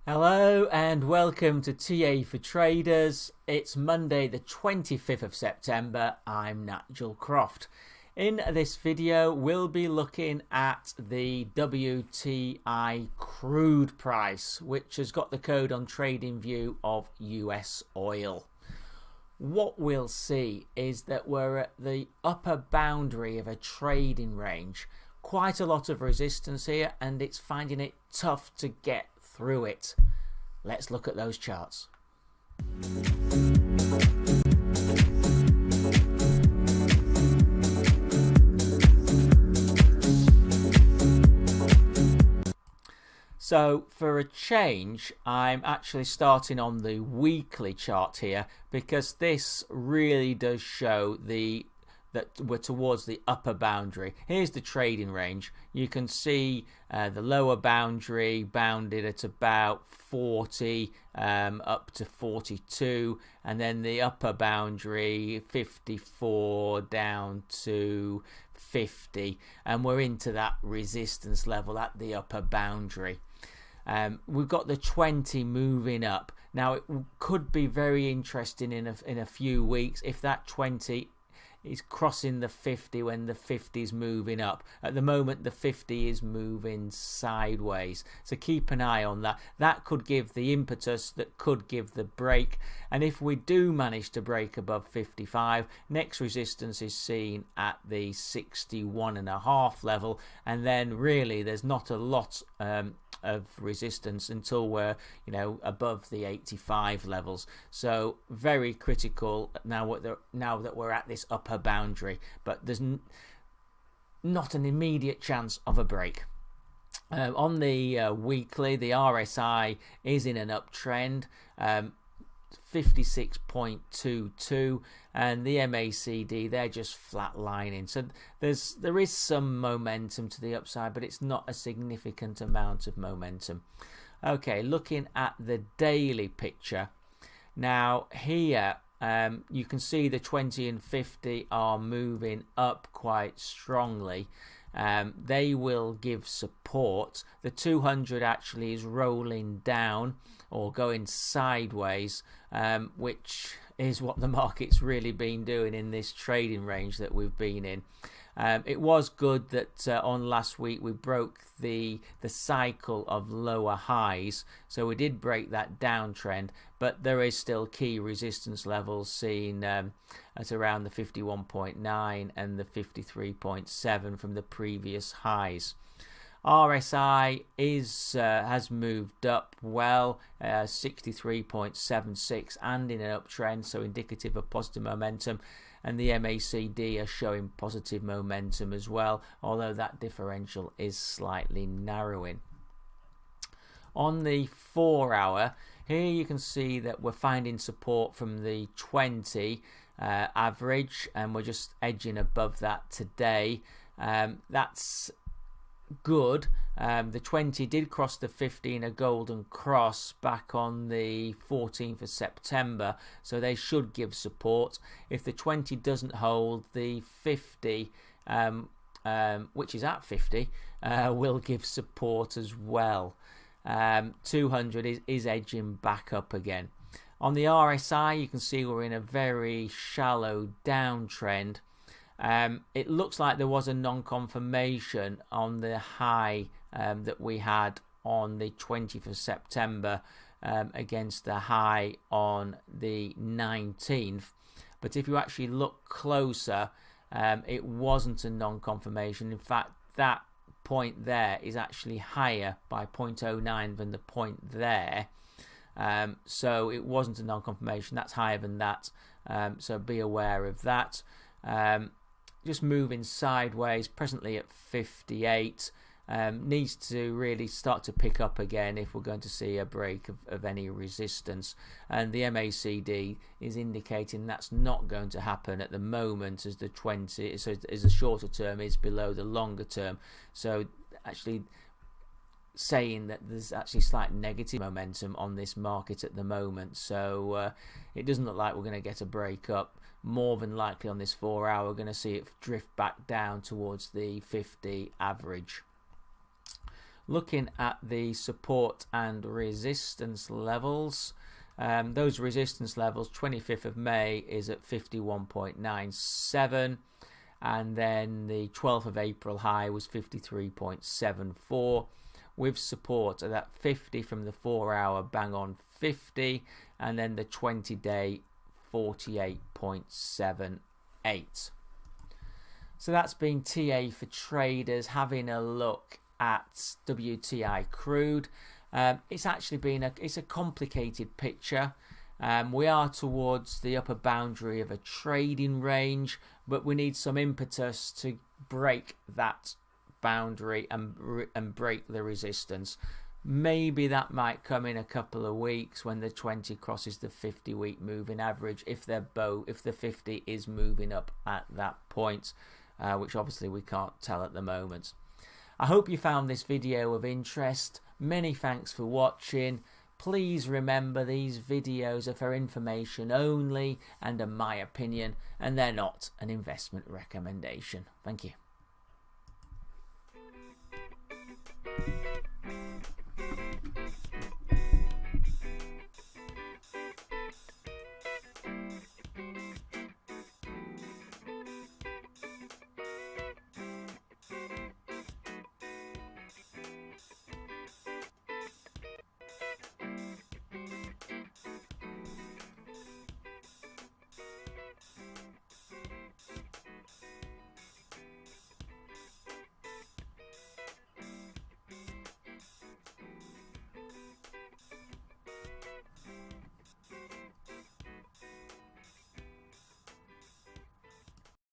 Hello and welcome to TA for Traders. It's Monday the 25th of September. I'm Nigel Croft. In this video we'll be looking at the WTI Crude price, which has got the code on TradingView of USOIL. What we'll see is that we're at the upper boundary of a trading range. Quite a lot of resistance here, and it's finding it tough to get through it. Let's look at those charts. So for a change, I'm actually starting on the weekly chart here, because this really does show that we're towards the upper boundary. Here's the trading range. You can see the lower boundary bounded at about 40 up to 42, and then the upper boundary 54 down to 50, and we're into that resistance level at the upper boundary. We've got the 20 moving up. Now it could be very interesting in a few weeks if that 20 is crossing the 50 when the 50 is moving up. At the moment the 50 is moving sideways, so keep an eye on that. That could give the impetus, that could give the break, and if we do manage to break above 55, next resistance is seen at the 61.5 level, and then really there's not a lot of resistance until we're above the 85 levels. So very critical now that we're at this upper boundary, but there's not an immediate chance of a break. On the weekly, the RSI is in an uptrend, 56.22, and the MACD, they're just flatlining. So there is some momentum to the upside, but it's not a significant amount of momentum. Okay, looking at the daily picture now, here you can see the 20 and 50 are moving up quite strongly. They will give support. The 200 actually is rolling down or going sideways, which is what the market's really been doing in this trading range that we've been in. It was good that on last week we broke the cycle of lower highs, so we did break that downtrend, but there is still key resistance levels seen at around the 51.9 and the 53.7 from the previous highs. RSI has moved up well, 63.76 and in an uptrend, so indicative of positive momentum, and the MACD are showing positive momentum as well, although that differential is slightly narrowing. On the 4 hour, here you can see that we're finding support from the 20 average, and we're just edging above that today. That's good. The 20 did cross the 50 in a golden cross back on the 14th of September, so they should give support. If the 20 doesn't hold, the 50, which is at 50, will give support as well. 200 is edging back up again. On the RSI, you can see we're in a very shallow downtrend. It looks like there was a non-confirmation on the high that we had on the 20th of September against the high on the 19th. But if you actually look closer, it wasn't a non-confirmation. In fact, that point there is actually higher by 0.09 than the point there. So it wasn't a non-confirmation. That's higher than that. So be aware of that. Just moving sideways, presently at 58. Needs to really start to pick up again if we're going to see a break of any resistance, and the MACD is indicating that's not going to happen at the moment, as the 20, so as the shorter term is below the longer term, so actually saying that there's actually slight negative momentum on this market at the moment. So it doesn't look like we're going to get a break up. More than likely on this 4 hour we're going to see it drift back down towards the 50 average. looking at the support and resistance levels. Those resistance levels, 25th of May is at 51.97, and then the 12th of April high was 53.74, with support at that 50 from the 4-hour bang on 50, and then the 20-day 48.78. So that's been TA for traders, having a look at WTI crude. It's actually been it's a complicated picture. We are towards the upper boundary of a trading range, but we need some impetus to break that boundary and break the resistance. Maybe that might come in a couple of weeks when the 20 crosses the 50-week moving average, if the 50 is moving up at that point, which obviously we can't tell at the moment. I hope you found this video of interest. Many thanks for watching. Please remember, these videos are for information only and are my opinion, and they're not an investment recommendation. Thank you.